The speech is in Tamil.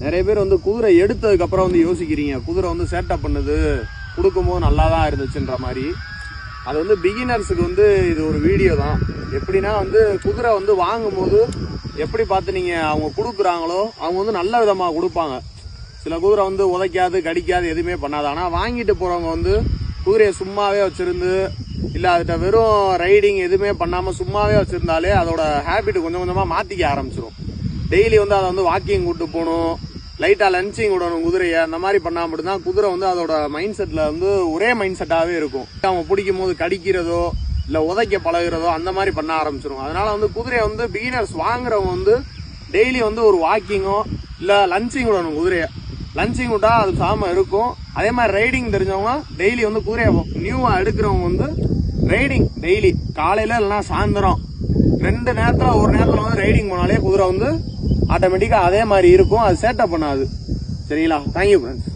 நிறைய பேர் வந்து குதிரை எடுத்ததுக்கு அப்புறம் வந்து யோசிக்கிறீங்க, குதிரை வந்து சேட்டை பண்ணுது, கொடுக்கும்போது நல்லா தான் இருந்துச்சுன்ற மாதிரி. அது வந்து பிகினர்ஸுக்கு வந்து இது ஒரு வீடியோ தான். எப்படின்னா வந்து குதிரை வந்து வாங்கும்போது எப்படி பார்த்து நீங்கள் அவங்க கொடுக்குறாங்களோ அவங்க வந்து நல்ல விதமாக கொடுப்பாங்க. சில குதிரை வந்து உதைக்காது, கடிக்காது, எதுவுமே பண்ணாது. ஆனால் வாங்கிட்டு போகிறவங்க வந்து குதிரையை சும்மாவே வச்சுருந்து இல்லை அதுகிட்ட வெறும் ரைடிங் எதுவுமே பண்ணாமல் சும்மாவே வச்சுருந்தாலே அதோட ஹேபிட் கொஞ்சம் கொஞ்சமாக மாற்றிக்க ஆரம்பிச்சிடும். டெய்லி வந்து அதை வந்து வாக்கிங் கூப்பிட்டு போகணும், லைட்டாக லஞ்சிங் விடணும் குதிரையை. அந்த மாதிரி பண்ணால் மட்டும்தான் குதிரை வந்து அதோட மைண்ட் செட்டில் வந்து ஒரே மைண்ட் செட்டாகவே இருக்கும். அவங்க பிடிக்கும் போது கடிக்கிறதோ இல்லை உதைக்க பழகிறதோ அந்த மாதிரி பண்ண ஆரம்பிச்சிடும். அதனால வந்து குதிரையை வந்து பிகினர்ஸ் வாங்குறவங்க வந்து டெய்லி வந்து ஒரு வாக்கிங்கோ இல்லை லஞ்சிங் விடணும். குதிரையை லஞ்சிங் விட்டா அது சாம இருக்கும். அதே மாதிரி ரைடிங் தெரிஞ்சவங்க டெய்லி வந்து குதிரையை நியூவாக எடுக்கிறவங்க வந்து ரைடிங் டெய்லி காலையில் இல்லைன்னா சாயந்தரம் 2 நேரத்தில் ஒரு நேரத்தில் வந்து ரைடிங் போனாலே குதிரை வந்து ஆட்டோமேட்டிக்காக அதே மாதிரி இருக்கும், அது சேட்டை பண்ணாது. சரிங்களா? Thank you friends.